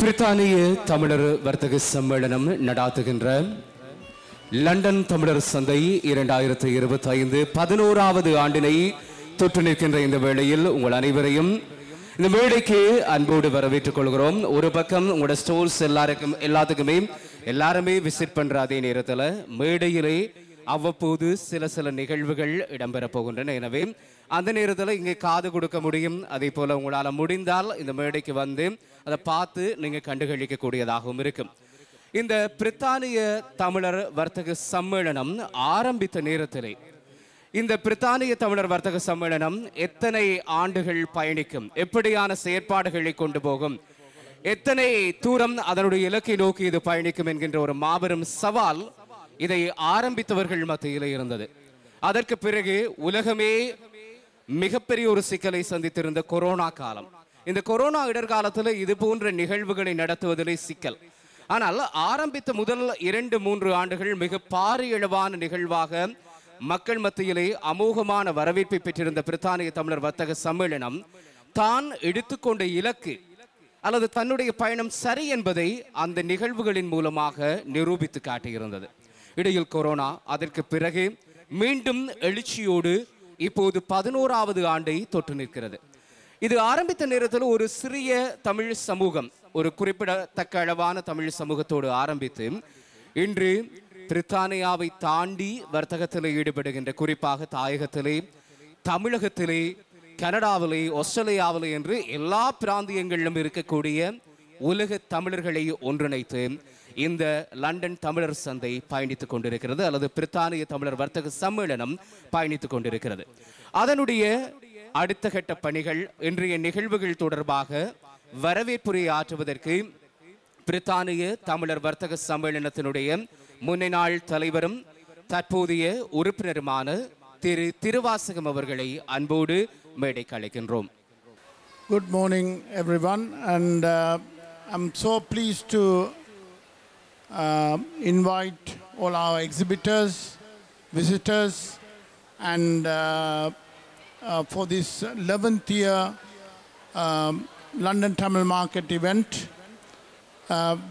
பிரித்தானிய தமிழர் வர்த்தக சம்மேளனம் நடாத்துகின்ற லண்டன் தமிழர் சந்தை 2025 11வது ஆண்டினை தொற்று நிற்கின்ற இந்த வேளையில் உங்கள் அனைவரையும் இந்த மேடைக்கு அன்போடு வரவேற்றுக் கொள்கிறோம். ஒரு பக்கம் உங்களோட ஸ்டோர்ஸ் எல்லாருமே விசிட் பண்ற அதே நேரத்தில் மேடையிலே அவ்வப்போது சில நிகழ்வுகள் இடம்பெற போகின்றன. எனவே அந்த நேரத்தில் இங்கே காது கொடுக்க முடியும். அதே போல உங்களால் முடிந்தால் இந்த மேடைக்கு வந்து அதை பார்த்து நீங்கள் கண்டுகளிக்கக்கூடியதாகவும் இருக்கும். இந்த பிரித்தானிய தமிழர் வர்த்தக சம்மேளனம் ஆரம்பித்த நேரத்திலே இந்த பிரித்தானிய தமிழர் வர்த்தக சம்மேளனம் எத்தனை ஆண்டுகள் பயணிக்கும், எப்படியான செயற்பாடுகளை கொண்டு போகும், எத்தனை தூரம் அதனுடைய இலக்கை நோக்கி இது பயணிக்கும் என்கின்ற ஒரு மாபெரும் சவால் இதை ஆரம்பித்தவர்கள் மத்தியில் இருந்தது. அதற்கு பிறகு உலகமே மிகப்பெரிய ஒரு சிக்கலை சந்தித்திருந்த கொரோனா காலம். இந்த கொரோனா இடர்காலத்தில் இது போன்ற நிகழ்வுகளை நடத்துவதிலே சிக்கல். ஆனால் ஆரம்பித்த முதல் 2-3 ஆண்டுகள் மிக பாரியளவான நிகழ்வாக மக்கள் மத்தியிலே அமோகமான வரவேற்பை பெற்றிருந்த பிரித்தானிய தமிழர் வர்த்தக சம்மேளனம் தான் எடுத்துக்கொண்ட இலக்கு அல்லது தன்னுடைய பயணம் சரி என்பதை அந்த நிகழ்வுகளின் மூலமாக நிரூபித்து காட்டியிருந்தது. இடையில் கொரோனா, அதற்கு பிறகு மீண்டும் எழுச்சியோடு இப்போது 11வது ஆண்டை தொட்டு நிற்கிறது. இது ஆரம்பித்த நேரத்தில் ஒரு சிறிய தமிழ் சமூகம், ஒரு குறிப்பிடத்தக்க அளவான தமிழ் சமூகத்தோடு ஆரம்பித்து இன்று பிரித்தானியாவை தாண்டி வர்த்தகத்தில் ஈடுபடுகின்ற, குறிப்பாக தாயகத்திலே, தமிழகத்திலே, கனடாவிலே, ஆஸ்திரேலியாவிலே என்று எல்லா பிராந்தியங்களிலும் இருக்கக்கூடிய உலக தமிழர்களை ஒன்றிணைத்து இந்த லண்டன் தமிழர் சந்தை பயணித்துக் கொண்டிருக்கிறது, அல்லது பிரித்தானிய தமிழர் வர்த்தக சம்மேளனம் பயணித்துக் கொண்டிருக்கிறது. அதனுடைய அடுத்த கட்ட பணிகள், இன்றைய நிகழ்வுகள் தொடர்பாக வரவேற்புரை ஆற்றுவதற்கு பிரித்தானிய தமிழர் வர்த்தக சம்மேளனத்தினுடைய முன்னாள் தலைவரும் தற்போதைய உறுப்பினருமான திரு திருவாசகம் அவர்களை அன்போடு மேடைக்கு அழைக்கின்றோம். Good morning everyone, and I'm so pleased to invite all our exhibitors, visitors, and for this 11th year London Tamil Market event.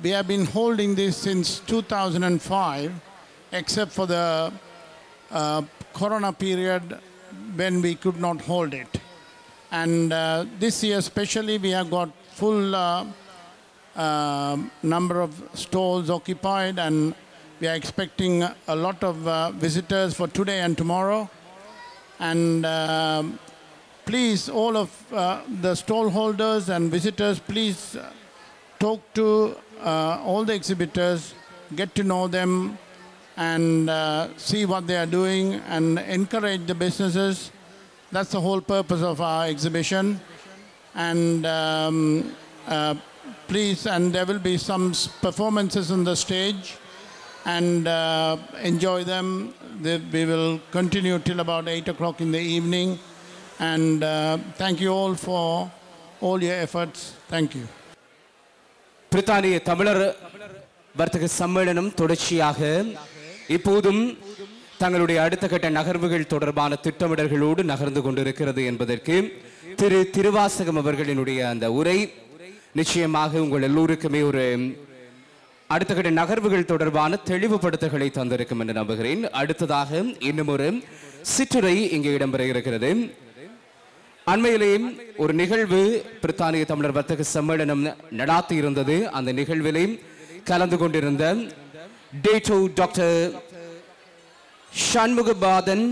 We have been holding this since 2005, except for the corona period when we could not hold it. And this year especially we have got full number of stalls occupied, and we are expecting a lot of visitors for today and tomorrow. And please, all of the stall holders and visitors, please talk to all the exhibitors, get to know them, and see what they are doing and encourage the businesses. That's the whole purpose of our exhibition. And please, and there will be some performances on the stage, and enjoy them. We will continue till about 8 o'clock in the evening. And thank you all for all your efforts. Thank you. பிரித்தானிய தமிழர் வர்த்தக சம்மேளனம் தொடர்ச்சியாக இப்போதும் தங்களுடைய அடுத்த கட்ட நகர்வுகள் தொடர்பான திட்டமிடல்களோடு நகர்ந்து கொண்டிருக்கிறது என்பதற்கு திரு திருவாசகம் அவர்களினுடைய அந்த உரை நிச்சயமாக உங்கள் எல்லோருக்குமே ஒரு அடுத்த கட்ட நகர்வுகள் தொடர்பான தெளிவுபடுத்தல்களை தந்திருக்கும் என்று நம்புகிறேன். அடுத்ததாக இன்னும் ஒரு சிற்றுரை இங்கே இடம்பெற இருக்கிறது. அண்மையிலே ஒரு நிகழ்வு பிரித்தானிய தமிழர் வர்த்தக சம்மேளனம் நடாத்தி இருந்தது. அந்த நிகழ்விலே கலந்து கொண்டிருந்த டேட்டோ டாக்டர் ஷண்முகபாதன்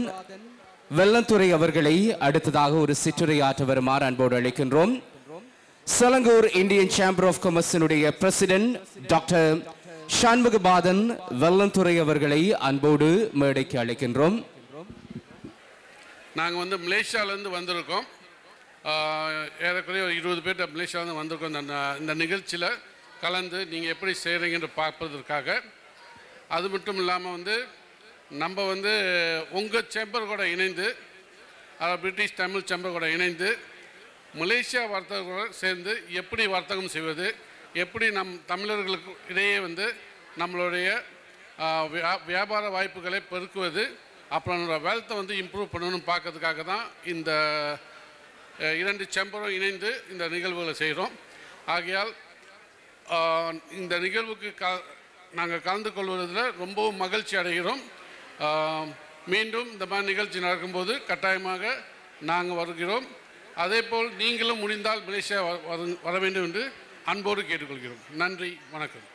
வெள்ளந்துறை அவர்களை அடுத்ததாக ஒரு சிற்றுரை ஆற்ற வருமாறு அன்போடு அழைக்கின்றோம். செலங்கூர் இந்தியன் சேம்பர் ஆஃப் காமர்ஸினுடைய பிரசிடென்ட் டாக்டர் ஷண்முகபாதன் வெள்ளந்துறை அவர்களை அன்போடு மேடைக்கு அழைக்கின்றோம். நாங்கள் மலேசியாவிலேருந்து வந்திருக்கோம். ஏறக்குறைய 20 பேர் மலேசியாவிலேருந்து வந்திருக்கோம். இந்த நிகழ்ச்சியில் கலந்து நீங்கள் எப்படி செய்கிறீங்கன்னு பார்ப்பதற்காக. அது மட்டும் இல்லாமல் நம்ம உங்கள் சேம்பர் கூட இணைந்து, பிரிட்டிஷ் தமிழ் சேம்பர் கூட இணைந்து மலேசியா வர்த்தகர்களோடு சேர்ந்து எப்படி வர்த்தகம் செய்வது, எப்படி நம் தமிழர்களுக்கு இடையே நம்மளுடைய வியாபார வாய்ப்புகளை பெருக்குவது, அப்புறம் வெல்த்தை இம்ப்ரூவ் பண்ணணும்னு பார்க்கறதுக்காக தான் இந்த 2 சேம்பரும் இணைந்து இந்த நிகழ்வுகளை செய்கிறோம். ஆகையால் இந்த நிகழ்வுக்கு நாங்கள் கலந்து கொள்வதில் ரொம்பவும் மகிழ்ச்சி அடைகிறோம். மீண்டும் இந்த மாதிரி நிகழ்ச்சி நடக்கும்போது கட்டாயமாக நாங்கள் வருகிறோம். அதேபோல் நீங்களும் முடிந்தால் மலேசியா வர வேண்டும் என்று அன்போடு கேட்டுக்கொள்கிறோம். நன்றி, வணக்கம்.